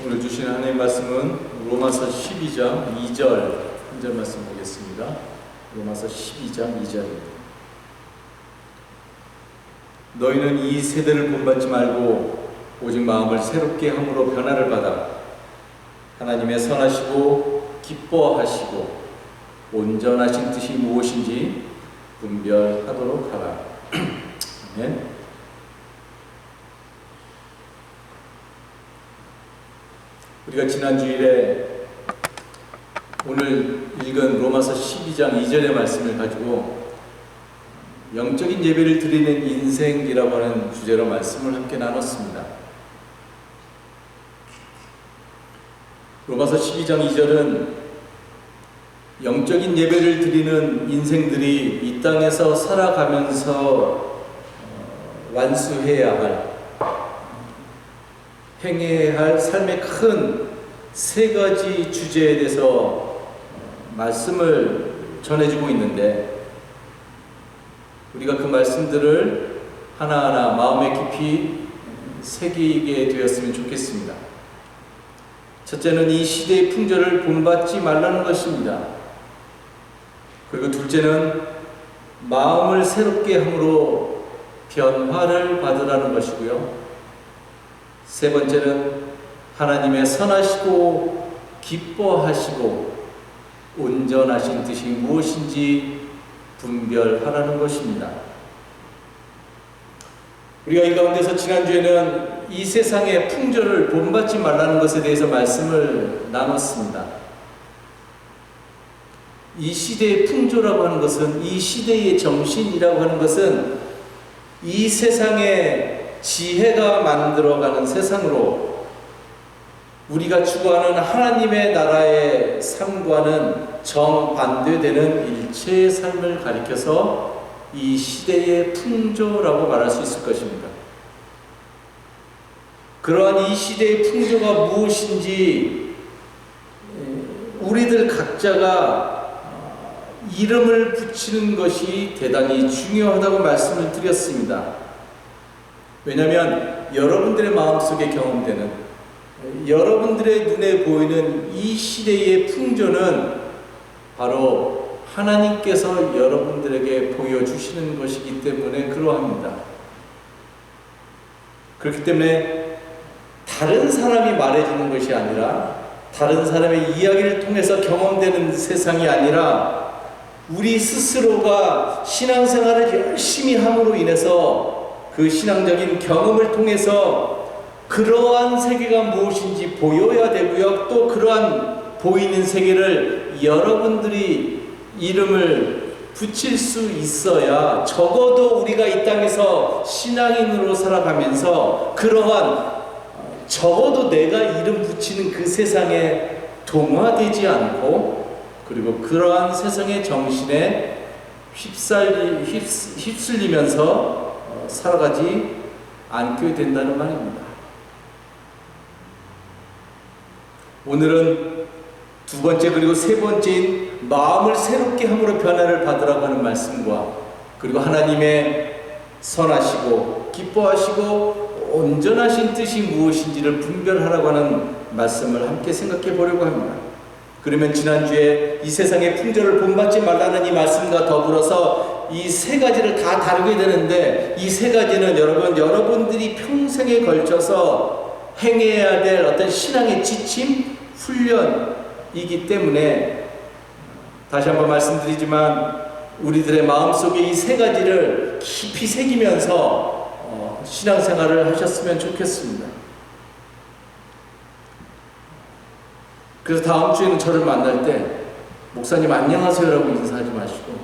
오늘 주신 하나님의 말씀은 로마서 12장 2절 한 절 말씀 보겠습니다. 로마서 12장 2절입니다. 너희는 이 세대를 본받지 말고 오직 마음을 새롭게 함으로 변화를 받아 하나님의 선하시고 기뻐하시고 온전하신 뜻이 무엇인지 분별하도록 하라. 아멘. 우리가 지난 주일에 오늘 읽은 로마서 12장 2절의 말씀을 가지고 영적인 예배를 드리는 인생이라고 하는 주제로 말씀을 함께 나눴습니다. 로마서 12장 2절은 영적인 예배를 드리는 인생들이 이 땅에서 살아가면서 완수해야 할, 행해야 할 삶의 큰 세 가지 주제에 대해서 말씀을 전해주고 있는데, 우리가 그 말씀들을 하나하나 마음에 깊이 새기게 되었으면 좋겠습니다. 첫째는 이 시대의 풍조를 본받지 말라는 것입니다. 그리고 둘째는 마음을 새롭게 함으로 변화를 받으라는 것이고요. 세 번째는 하나님의 선하시고 기뻐하시고 온전하신 뜻이 무엇인지 분별하라는 것입니다. 우리가 이 가운데서 지난주에는 이 세상의 풍조를 본받지 말라는 것에 대해서 말씀을 나눴습니다. 이 시대의 풍조라고 하는 것은, 이 시대의 정신이라고 하는 것은 이 세상의 지혜가 만들어가는 세상으로 우리가 추구하는 하나님의 나라의 삶과는 정반대되는 일체의 삶을 가리켜서 이 시대의 풍조라고 말할 수 있을 것입니다. 그러한 이 시대의 풍조가 무엇인지 우리들 각자가 이름을 붙이는 것이 대단히 중요하다고 말씀을 드렸습니다. 왜냐하면 여러분들의 마음속에 경험되는, 여러분들의 눈에 보이는 이 시대의 풍조는 바로 하나님께서 여러분들에게 보여주시는 것이기 때문에 그러합니다. 그렇기 때문에 다른 사람이 말해주는 것이 아니라, 다른 사람의 이야기를 통해서 경험되는 세상이 아니라, 우리 스스로가 신앙생활을 열심히 함으로 인해서 그 신앙적인 경험을 통해서 그러한 세계가 무엇인지 보여야 되고요. 또 그러한 보이는 세계를 여러분들이 이름을 붙일 수 있어야, 적어도 우리가 이 땅에서 신앙인으로 살아가면서 그러한, 적어도 내가 이름 붙이는 그 세상에 동화되지 않고, 그리고 그러한 세상의 정신에 휩쓸리면서 살아가지 않게 된다는 말입니다. 오늘은 두 번째 그리고 세 번째인 마음을 새롭게 함으로 변화를 받으라고 하는 말씀과, 그리고 하나님의 선하시고 기뻐하시고 온전하신 뜻이 무엇인지를 분별하라고 하는 말씀을 함께 생각해 보려고 합니다. 그러면 지난주에 이 세상의 풍조를 본받지 말라는 이 말씀과 더불어서 이 세 가지를 다 다루게 되는데, 이 세 가지는 여러분들이 평생에 걸쳐서 행해야 될 어떤 신앙의 지침, 훈련이기 때문에, 다시 한번 말씀드리지만 우리들의 마음속에 이 세 가지를 깊이 새기면서 신앙생활을 하셨으면 좋겠습니다. 그래서 다음 주에는 저를 만날 때 목사님 안녕하세요라고 인사하지 마시고,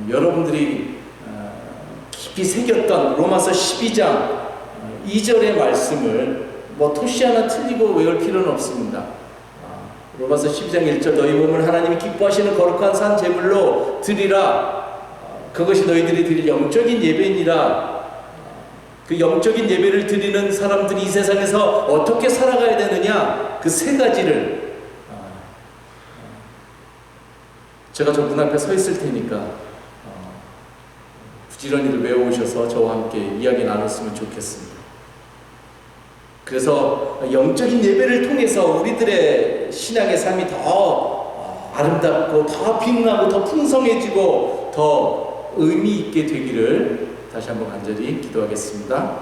여러분들이 깊이 새겼던 로마서 12장 2절의 말씀을 토시 하나 틀리고 외울 필요는 없습니다. 로마서 12장 1절, 너희 몸을 하나님이 기뻐하시는 거룩한 산 제물로 드리라. 그것이 너희들이 드릴 영적인 예배니라. 그 영적인 예배를 드리는 사람들이 이 세상에서 어떻게 살아가야 되느냐, 그 세 가지를 제가 저 문 앞에 서 있을 테니까 부지런히들 외워오셔서 저와 함께 이야기 나눴으면 좋겠습니다. 그래서 영적인 예배를 통해서 우리들의 신앙의 삶이 더 아름답고 더 빛나고 더 풍성해지고 더 의미 있게 되기를 다시 한번 간절히 기도하겠습니다.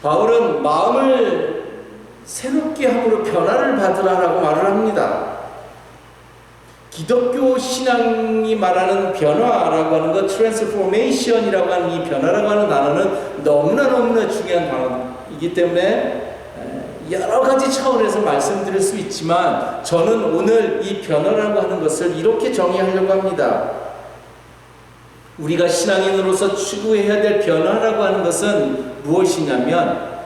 바울은 마음을 새롭게 함으로 변화를 받으라라고 말을 합니다. 기독교 신앙이 말하는 변화라고 하는 것, 트랜스포메이션이라고 하는 이 변화라고 하는 단어는 너무나 중요한 단어이기 때문에 여러 가지 차원에서 말씀드릴 수 있지만 저는 오늘 이 변화라고 하는 것을 이렇게 정의하려고 합니다. 우리가 신앙인으로서 추구해야 될 변화라고 하는 것은 무엇이냐면,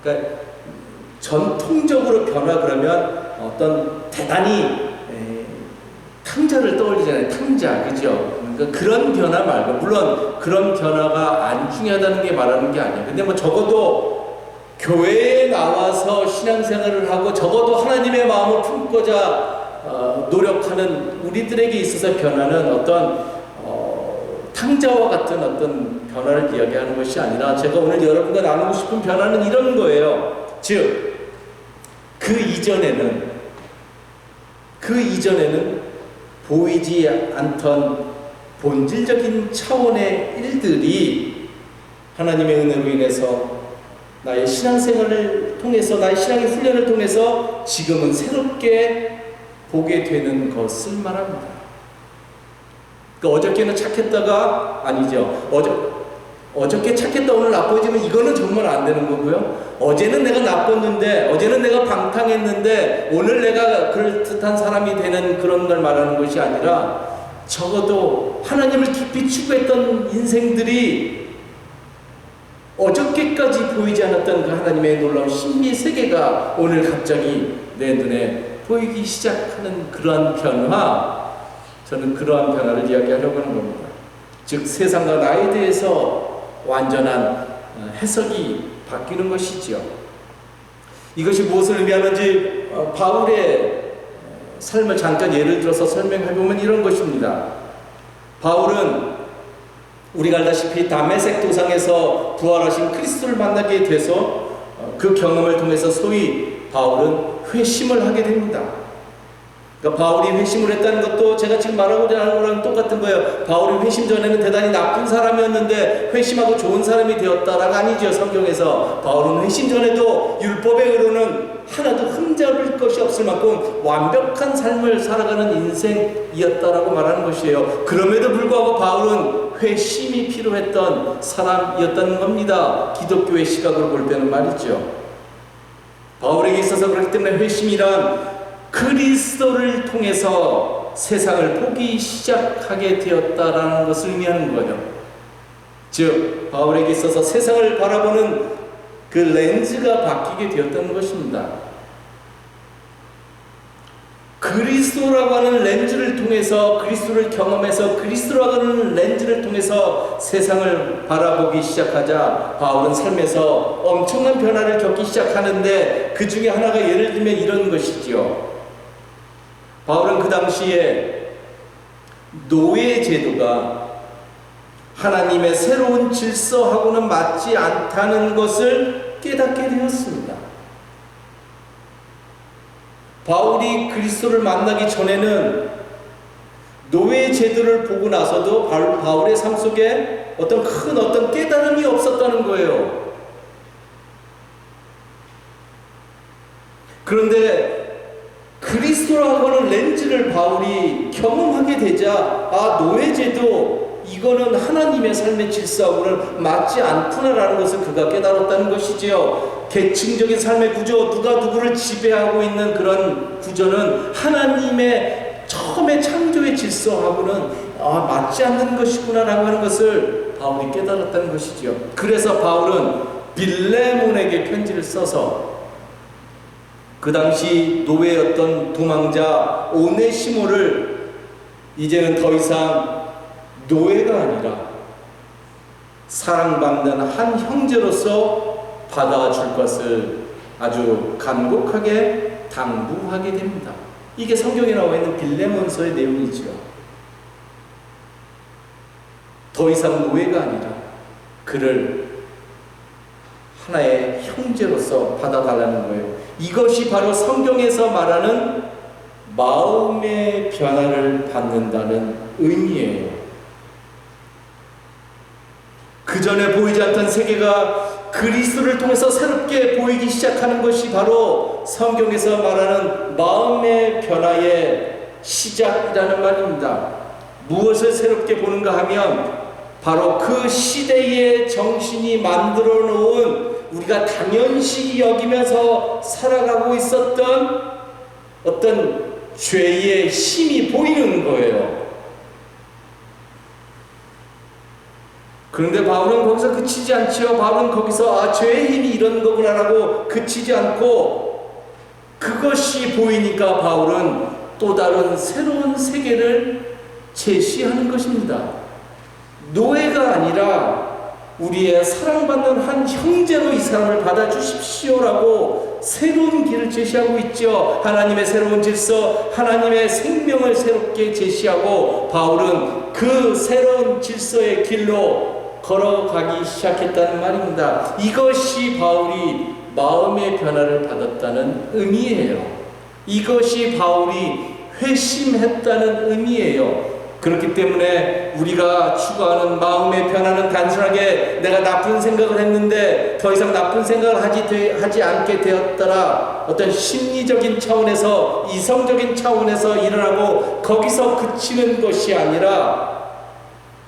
그러니까 전통적으로 변화 그러면 어떤 대단히 탕자를 떠올리잖아요. 탕자, 그죠? 그러니까 그런 변화 말고, 물론 그런 변화가 안 중요하다는 게 말하는 게 아니에요. 근데 뭐 적어도 교회에 나와서 신앙생활을 하고 적어도 하나님의 마음을 품고자 노력하는 우리들에게 있어서 변화는 어떤 탕자와 같은 어떤 변화를 이야기하는 것이 아니라, 제가 오늘 여러분과 나누고 싶은 변화는 이런 거예요. 즉, 그 이전에는 보이지 않던 본질적인 차원의 일들이 하나님의 은혜로 인해서 나의 신앙생활을 통해서, 나의 신앙의 훈련을 통해서 지금은 새롭게 보게 되는 것을 말합니다. 그러니까 어저께는 착했다가, 아니죠. 어저께 착했다 오늘 나빠지면 이거는 정말 안 되는 거고요. 어제는 내가 나빴는데, 어제는 내가 방탕했는데 오늘 내가 그럴듯한 사람이 되는 그런 걸 말하는 것이 아니라, 적어도 하나님을 깊이 추구했던 인생들이 어저께까지 보이지 않았던 그 하나님의 놀라운 신비의 세계가 오늘 갑자기 내 눈에 보이기 시작하는 그러한 변화, 저는 그러한 변화를 이야기하려고 하는 겁니다. 즉, 세상과 나에 대해서 완전한 해석이 바뀌는 것이지요. 이것이 무엇을 의미하는지 바울의 삶을 잠깐 예를 들어서 설명해보면 이런 것입니다. 바울은 우리가 알다시피 다메섹 도상에서 부활하신 그리스도를 만나게 돼서 그 경험을 통해서 소위 바울은 회심을 하게 됩니다. 그러니까 바울이 회심을 했다는 것도 제가 지금 말하고자 하는 거랑 똑같은 거예요. 바울이 회심 전에는 대단히 나쁜 사람이었는데 회심하고 좋은 사람이 되었다라가 아니죠. 성경에서 바울은 회심 전에도 율법의 의로는 하나도 흠잡을 것이 없을 만큼 완벽한 삶을 살아가는 인생이었다라고 말하는 것이에요. 그럼에도 불구하고 바울은 회심이 필요했던 사람이었다는 겁니다. 기독교의 시각으로 볼 때는 말이죠. 바울에게 있어서 그렇기 때문에 회심이란 그리스도를 통해서 세상을 보기 시작하게 되었다라는 것을 의미하는 거예요. 즉, 바울에게 있어서 세상을 바라보는 그 렌즈가 바뀌게 되었다는 것입니다. 그리스도라고 하는 렌즈를 통해서, 그리스도를 경험해서 그리스도라고 하는 렌즈를 통해서 세상을 바라보기 시작하자 바울은 삶에서 엄청난 변화를 겪기 시작하는데, 그 중에 하나가 예를 들면 이런 것이지요. 바울은 그 당시에 노예 제도가 하나님의 새로운 질서하고는 맞지 않다는 것을 깨닫게 되었습니다. 바울이 그리스도를 만나기 전에는 노예 제도를 보고 나서도 바울의 삶 속에 어떤 깨달음이 없었다는 거예요. 그런데 그리스도라고 하는 렌즈를 바울이 경험하게 되자, 노예제도 이거는 하나님의 삶의 질서하고는 맞지 않구나라는 것을 그가 깨달았다는 것이지요. 계층적인 삶의 구조, 누가 누구를 지배하고 있는 그런 구조는 하나님의 처음에 창조의 질서하고는 맞지 않는 것이구나라고 하는 것을 바울이 깨달았다는 것이지요. 그래서 바울은 빌레몬에게 편지를 써서 그 당시 노예였던 도망자 오네시모를 이제는 더 이상 노예가 아니라 사랑받는 한 형제로서 받아줄 것을 아주 간곡하게 당부하게 됩니다. 이게 성경에 나와 있는 빌레몬서의 내용이지요. 더 이상 노예가 아니라 그를 하나의 형제로서 받아달라는 거예요. 이것이 바로 성경에서 말하는 마음의 변화를 받는다는 의미예요. 그 전에 보이지 않던 세계가 그리스도를 통해서 새롭게 보이기 시작하는 것이 바로 성경에서 말하는 마음의 변화의 시작이라는 말입니다. 무엇을 새롭게 보는가 하면 바로 그 시대의 정신이 만들어 놓은 우리가 당연시 여기면서 살아가고 있었던 어떤 죄의 힘이 보이는 거예요. 그런데 바울은 거기서 그치지 않지요. 바울은 거기서 죄의 힘이 이런 거구나라고 그치지 않고 그것이 보이니까 바울은 또 다른 새로운 세계를 제시하는 것입니다. 노예가 아니라 우리의 사랑받는 한 형제로 이 사람을 받아주십시오라고 새로운 길을 제시하고 있죠. 하나님의 새로운 질서, 하나님의 생명을 새롭게 제시하고 바울은 그 새로운 질서의 길로 걸어가기 시작했다는 말입니다. 이것이 바울이 마음의 변화를 받았다는 의미예요. 이것이 바울이 회심했다는 의미예요. 그렇기 때문에 우리가 추구하는 마음의 변화는 단순하게 내가 나쁜 생각을 했는데 더 이상 나쁜 생각을 하지 않게 되었더라, 어떤 심리적인 차원에서, 이성적인 차원에서 일어나고 거기서 그치는 것이 아니라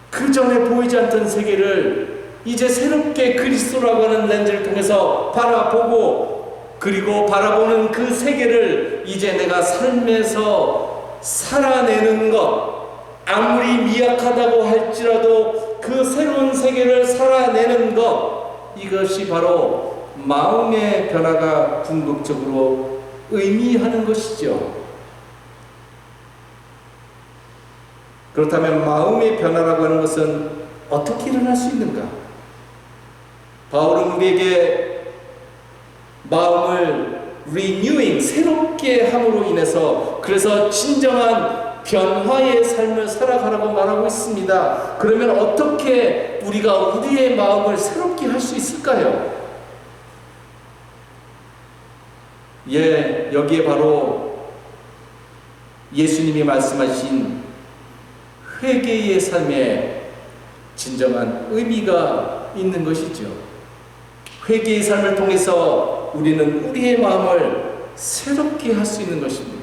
그 전에 보이지 않던 세계를 이제 새롭게 그리스도라고 하는 렌즈를 통해서 바라보고, 그리고 바라보는 그 세계를 이제 내가 삶에서 살아내는 것, 아무리 미약하다고 할지라도 그 새로운 세계를 살아내는 것, 이것이 바로 마음의 변화가 궁극적으로 의미하는 것이죠. 그렇다면 마음의 변화라고 하는 것은 어떻게 일어날 수 있는가? 바울은 우리에게 마음을 renewing, 새롭게 함으로 인해서 그래서 진정한 변화의 삶을 살아가라고 말하고 있습니다. 그러면 어떻게 우리가 우리의 마음을 새롭게 할 수 있을까요? 여기에 바로 예수님이 말씀하신 회개의 삶에 진정한 의미가 있는 것이죠. 회개의 삶을 통해서 우리는 우리의 마음을 새롭게 할 수 있는 것입니다.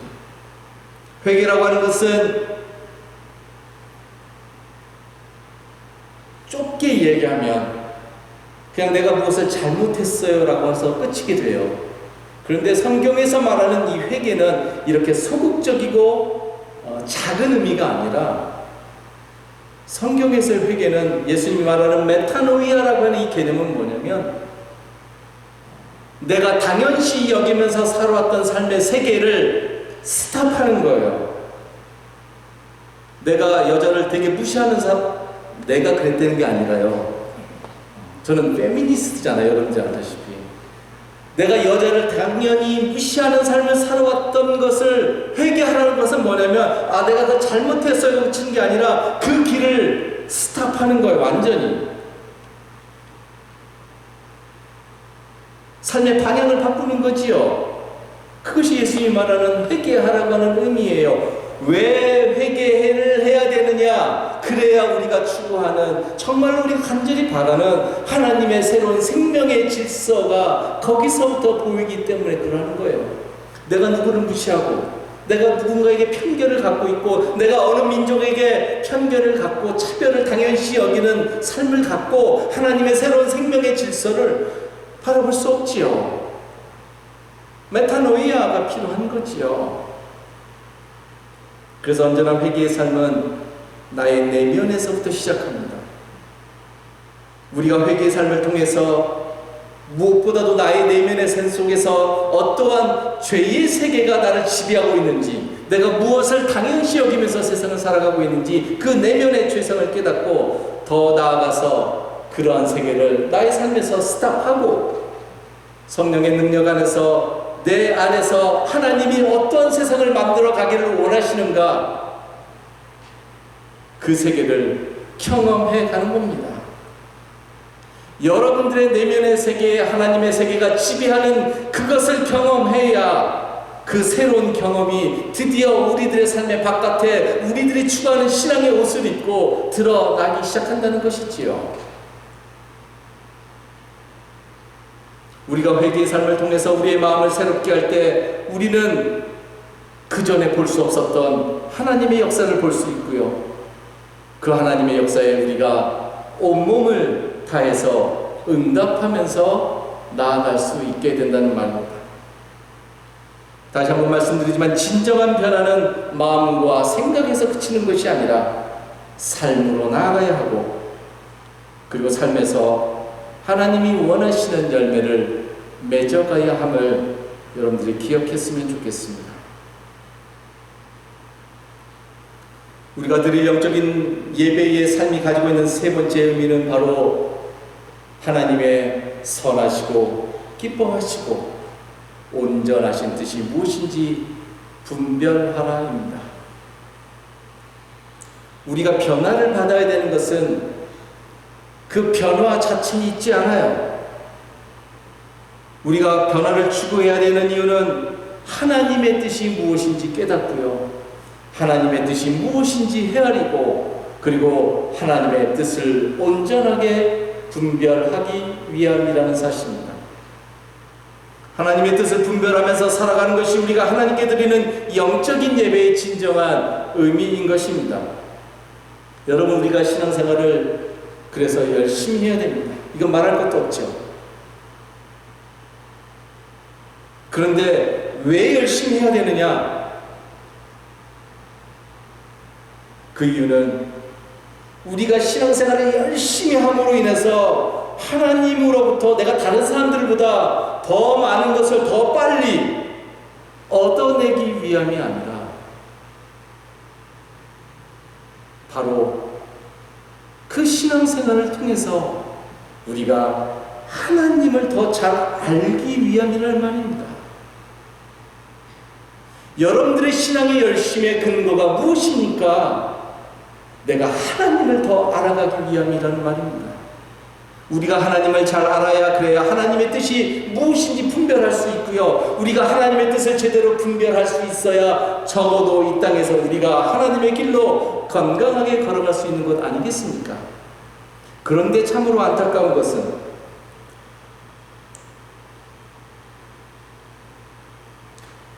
회개라고 하는 것은 좁게 얘기하면 그냥 내가 무엇을 잘못했어요 라고 해서 끝이게 돼요. 그런데 성경에서 말하는 이 회개는 이렇게 소극적이고 작은 의미가 아니라, 성경에서의 회개는 예수님이 말하는 메타노이아라고 하는 이 개념은 뭐냐면, 내가 당연시 여기면서 살아왔던 삶의 세계를 스탑하는 거예요. 내가 여자를 되게 무시하는 사람, 내가 그랬다는 게 아니라요. 저는 페미니스트잖아요. 여러분들 알다시피. 내가 여자를 당연히 무시하는 삶을 살아왔던 것을 회개하라는 것은 뭐냐면, 내가 더 잘못했어요 그치는 게 아니라 그 길을 스탑하는 거예요. 완전히 삶의 방향을 바꾸는 거지요. 그것이 예수님이 말하는 회개하라고 하는 의미예요. 왜 회개를 해야 되느냐? 그래야 우리가 추구하는, 정말로 우리가 간절히 바라는 하나님의 새로운 생명의 질서가 거기서부터 보이기 때문에 그러는 거예요. 내가 누구를 무시하고, 내가 누군가에게 편견을 갖고 있고, 내가 어느 민족에게 편견을 갖고 차별을 당연시 여기는 삶을 갖고 하나님의 새로운 생명의 질서를 바라볼 수 없지요. 메타노이아가 필요한 거지요. 그래서 언제나 회개의 삶은 나의 내면에서부터 시작합니다. 우리가 회개의 삶을 통해서 무엇보다도 나의 내면의 샘 속에서 어떠한 죄의 세계가 나를 지배하고 있는지, 내가 무엇을 당연시 여기면서 세상을 살아가고 있는지 그 내면의 죄성을 깨닫고, 더 나아가서 그러한 세계를 나의 삶에서 스탑하고 성령의 능력 안에서 내 안에서 하나님이 어떤 세상을 만들어 가기를 원하시는가, 그 세계를 경험해 가는 겁니다. 여러분들의 내면의 세계에 하나님의 세계가 지배하는 그것을 경험해야 그 새로운 경험이 드디어 우리들의 삶의 바깥에 우리들이 추구하는 신앙의 옷을 입고 드러나기 시작한다는 것이지요. 우리가 회개의 삶을 통해서 우리의 마음을 새롭게 할 때 우리는 그 전에 볼 수 없었던 하나님의 역사를 볼 수 있고요. 그 하나님의 역사에 우리가 온몸을 다해서 응답하면서 나아갈 수 있게 된다는 말입니다. 다시 한번 말씀드리지만 진정한 변화는 마음과 생각에서 그치는 것이 아니라 삶으로 나아가야 하고, 그리고 삶에서 하나님이 원하시는 열매를 맺어가야 함을 여러분들이 기억했으면 좋겠습니다. 우리가 드릴 영적인 예배의 삶이 가지고 있는 세 번째 의미는 바로 하나님의 선하시고 기뻐하시고 온전하신 뜻이 무엇인지 분별하라입니다. 우리가 변화를 받아야 되는 것은 그 변화 자체에 있지 않아요. 우리가 변화를 추구해야 되는 이유는 하나님의 뜻이 무엇인지 깨닫고요, 하나님의 뜻이 무엇인지 헤아리고, 그리고 하나님의 뜻을 온전하게 분별하기 위함이라는 사실입니다. 하나님의 뜻을 분별하면서 살아가는 것이 우리가 하나님께 드리는 영적인 예배의 진정한 의미인 것입니다. 여러분, 우리가 신앙생활을 그래서 열심히 해야 됩니다. 이건 말할 것도 없죠. 그런데 왜 열심히 해야 되느냐? 그 이유는 우리가 신앙생활을 열심히 함으로 인해서 하나님으로부터 내가 다른 사람들보다 더 많은 것을 더 빨리 얻어내기 위함이 아니라 바로 그 신앙생활을 통해서 우리가 하나님을 더 잘 알기 위함이라는 말입니다. 여러분들의 신앙의 열심의 근거가 무엇입니까? 내가 하나님을 더 알아가기 위함이라는 말입니다. 우리가 하나님을 잘 알아야, 그래야 하나님의 뜻이 무엇인지 분별할 수 있고요, 우리가 하나님의 뜻을 제대로 분별할 수 있어야 적어도 이 땅에서 우리가 하나님의 길로 건강하게 걸어갈 수 있는 것 아니겠습니까? 그런데 참으로 안타까운 것은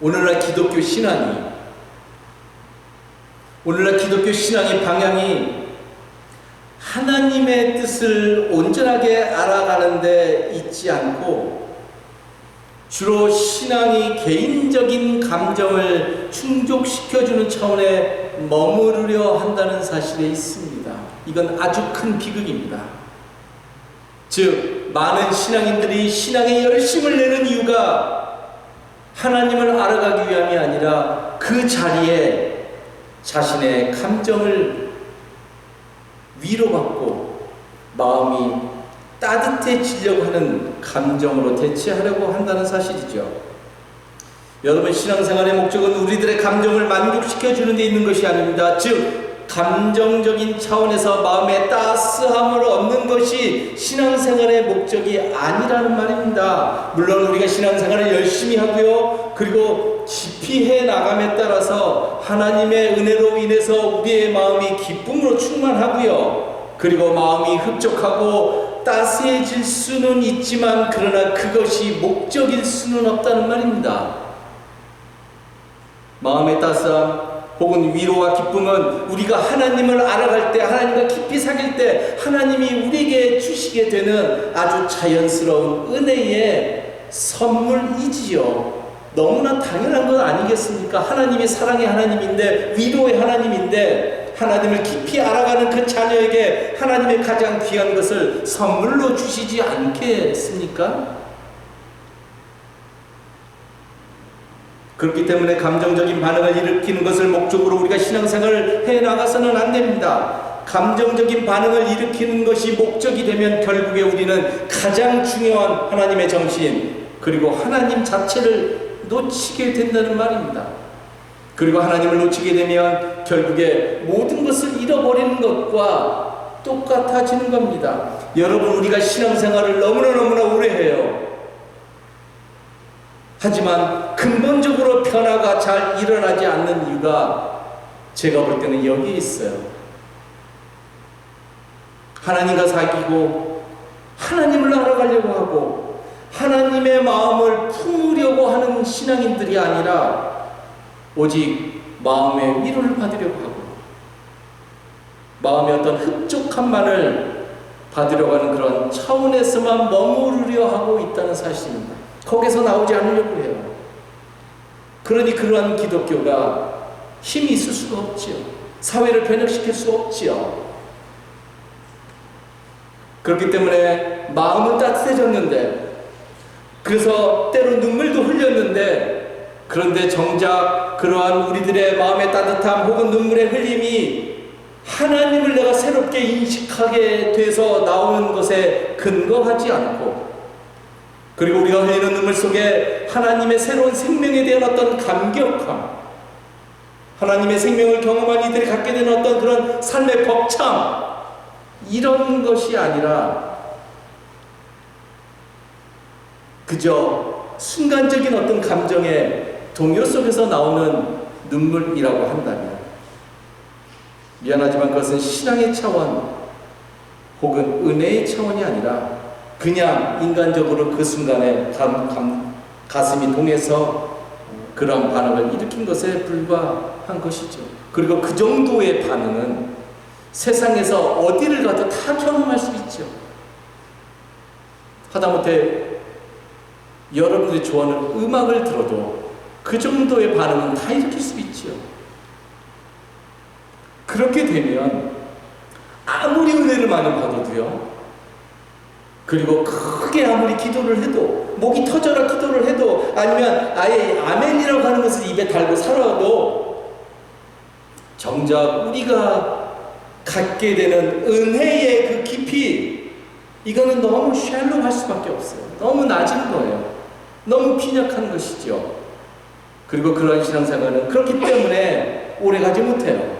오늘날 기독교 신앙의 방향이 하나님의 뜻을 온전하게 알아가는 데 있지 않고 주로 신앙이 개인적인 감정을 충족시켜주는 차원에 머무르려 한다는 사실에 있습니다. 이건 아주 큰 비극입니다. 즉, 많은 신앙인들이 신앙에 열심을 내는 이유가 하나님을 알아가기 위함이 아니라 그 자리에 자신의 감정을 위로받고 마음이 따뜻해지려고 하는 감정으로 대체하려고 한다는 사실이죠. 여러분, 신앙생활의 목적은 우리들의 감정을 만족시켜주는 데 있는 것이 아닙니다. 즉, 감정적인 차원에서 마음의 따스함을 얻는 것이 신앙생활의 목적이 아니라는 말입니다. 물론 우리가 신앙생활을 열심히 하고요, 그리고 깊이 해 나감에 따라서 하나님의 은혜로 인해서 우리의 마음이 기쁨으로 충만하고요, 그리고 마음이 흡족하고 따스해질 수는 있지만 그러나 그것이 목적일 수는 없다는 말입니다. 마음의 따스함 혹은 위로와 기쁨은 우리가 하나님을 알아갈 때, 하나님과 깊이 사귈 때 하나님이 우리에게 주시게 되는 아주 자연스러운 은혜의 선물이지요. 너무나 당연한 건 아니겠습니까? 하나님이 사랑의 하나님인데, 위로의 하나님인데, 하나님을 깊이 알아가는 그 자녀에게 하나님의 가장 귀한 것을 선물로 주시지 않겠습니까? 그렇기 때문에 감정적인 반응을 일으키는 것을 목적으로 우리가 신앙생활을 해나가서는 안 됩니다. 감정적인 반응을 일으키는 것이 목적이 되면 결국에 우리는 가장 중요한 하나님의 정신, 그리고 하나님 자체를 놓치게 된다는 말입니다. 그리고 하나님을 놓치게 되면 결국에 모든 것을 잃어버리는 것과 똑같아지는 겁니다. 여러분, 우리가 신앙생활을 너무나 오래 해요. 하지만 근본적으로 변화가 잘 일어나지 않는 이유가 제가 볼 때는 여기에 있어요. 하나님과 사귀고 하나님을 알아가려고 하고 하나님의 마음을 품으려고 하는 신앙인들이 아니라 오직 마음의 위로를 받으려고 하고 마음의 어떤 흡족함만을 받으려고 하는 그런 차원에서만 머무르려 하고 있다는 사실입니다. 거기서 나오지 않으려고 해요. 그러니 그러한 기독교가 힘이 있을 수가 없지요. 사회를 변혁시킬 수 없지요. 그렇기 때문에 마음은 따뜻해졌는데, 그래서 때로 눈물도 흘렸는데, 그런데 정작 그러한 우리들의 마음의 따뜻함 혹은 눈물의 흘림이 하나님을 내가 새롭게 인식하게 돼서 나오는 것에 근거하지 않고, 그리고 우리가 흘리는 눈물 속에 하나님의 새로운 생명에 대한 어떤 감격함, 하나님의 생명을 경험한 이들이 갖게 되는 어떤 그런 삶의 벅참, 이런 것이 아니라 그저 순간적인 어떤 감정의 동요 속에서 나오는 눈물이라고 한다면, 미안하지만 그것은 신앙의 차원 혹은 은혜의 차원이 아니라 그냥 인간적으로 그 순간에 가슴이 동해서 그런 반응을 일으킨 것에 불과한 것이죠. 그리고 그 정도의 반응은 세상에서 어디를 가도 다 경험할 수 있죠. 하다못해 여러분들이 좋아하는 음악을 들어도 그 정도의 반응은 다 일으킬 수 있죠. 그렇게 되면 아무리 은혜를 많이 받아도요, 그리고 크게 아무리 기도를 해도, 목이 터져라 기도를 해도, 아니면 아예 아멘이라고 하는 것을 입에 달고 살아도 정작 우리가 갖게 되는 은혜의 그 깊이, 이거는 너무 샬로할 수밖에 없어요. 너무 낮은 거예요. 너무 빈약한 것이죠. 그리고 그런 신앙생활은 그렇기 때문에 오래가지 못해요.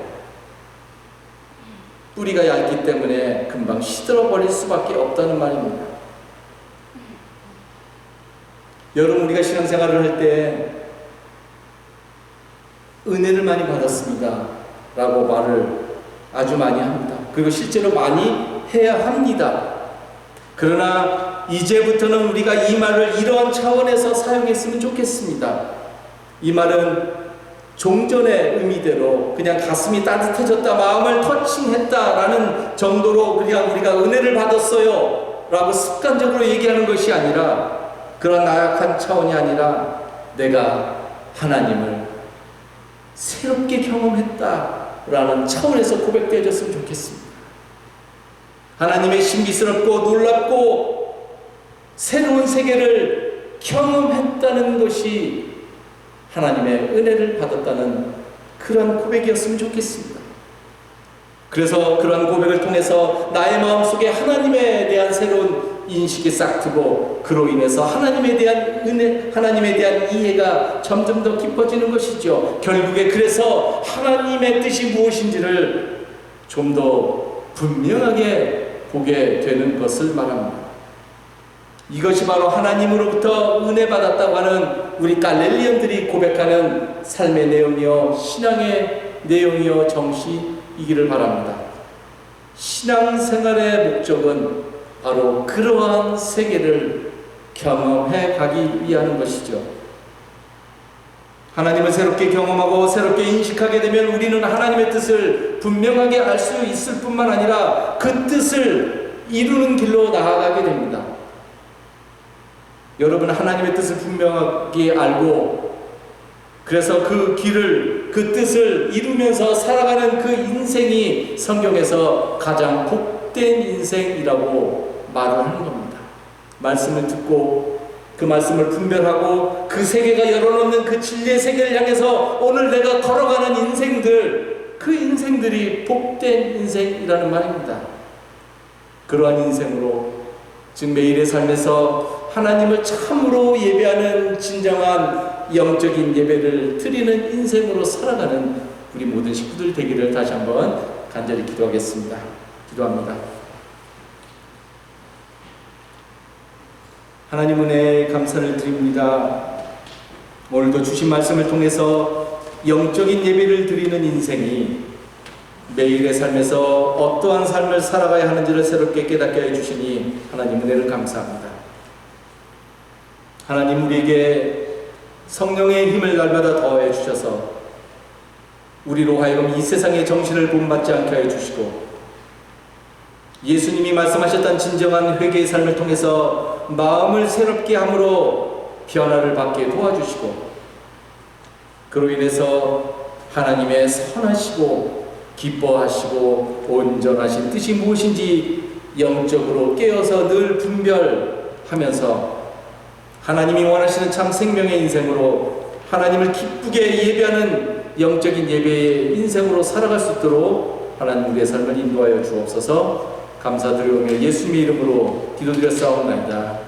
뿌리가 얇기 때문에 금방 시들어버릴 수밖에 없다는 말입니다. 여러분, 우리가 신앙생활을 할 때 은혜를 많이 받았습니다 라고 말을 아주 많이 합니다. 그리고 실제로 많이 해야 합니다. 그러나 이제부터는 우리가 이 말을 이러한 차원에서 사용했으면 좋겠습니다. 이 말은 종전의 의미대로 그냥 가슴이 따뜻해졌다, 마음을 터칭했다라는 정도로 그냥 우리가 은혜를 받았어요 라고 습관적으로 얘기하는 것이 아니라, 그런 나약한 차원이 아니라 내가 하나님을 새롭게 경험했다라는 차원에서 고백되어졌으면 좋겠습니다. 하나님의 신비스럽고 놀랍고 새로운 세계를 경험했다는 것이 하나님의 은혜를 받았다는 그런 고백이었으면 좋겠습니다. 그래서 그런 고백을 통해서 나의 마음속에 하나님에 대한 새로운 인식이 싹 트고, 그로 인해서 하나님에 대한 은혜, 하나님에 대한 이해가 점점 더 깊어지는 것이죠. 결국에 그래서 하나님의 뜻이 무엇인지를 좀 더 분명하게 보게 되는 것을 말합니다. 이것이 바로 하나님으로부터 은혜 받았다고 하는 우리 갈릴리언들이 고백하는 삶의 내용이요, 신앙의 내용이요, 정신이기를 바랍니다. 신앙생활의 목적은 바로 그러한 세계를 경험해 가기 위한 것이죠. 하나님을 새롭게 경험하고 새롭게 인식하게 되면 우리는 하나님의 뜻을 분명하게 알 수 있을 뿐만 아니라 그 뜻을 이루는 길로 나아가게 됩니다. 여러분, 하나님의 뜻을 분명하게 알고 그래서 그 길을, 그 뜻을 이루면서 살아가는 그 인생이 성경에서 가장 복된 인생이라고 말을 하는 겁니다. 말씀을 듣고 그 말씀을 분별하고 그 세계가 열어놓는 그 진리의 세계를 향해서 오늘 내가 걸어가는 인생들, 그 인생들이 복된 인생이라는 말입니다. 그러한 인생으로, 즉 매일의 삶에서 하나님을 참으로 예배하는 진정한 영적인 예배를 드리는 인생으로 살아가는 우리 모든 식구들 되기를 다시 한번 간절히 기도하겠습니다. 기도합니다. 하나님 은혜에 감사를 드립니다. 오늘도 주신 말씀을 통해서 영적인 예배를 드리는 인생이 매일의 삶에서 어떠한 삶을 살아가야 하는지를 새롭게 깨닫게 해주시니 하나님 은혜를 감사합니다. 하나님 우리에게 성령의 힘을 날마다 더해 주셔서 우리로 하여금 이 세상의 정신을 본받지 않게 해 주시고 예수님이 말씀하셨던 진정한 회개의 삶을 통해서 마음을 새롭게 함으로 변화를 받게 도와주시고 그로 인해서 하나님의 선하시고 기뻐하시고 온전하신 뜻이 무엇인지 영적으로 깨어서 늘 분별하면서 하나님이 원하시는 참 생명의 인생으로 하나님을 기쁘게 예배하는 영적인 예배의 인생으로 살아갈 수 있도록 하나님 우리의 삶을 인도하여 주옵소서. 감사드리오며 예수님의 이름으로 기도드렸사옵나이다.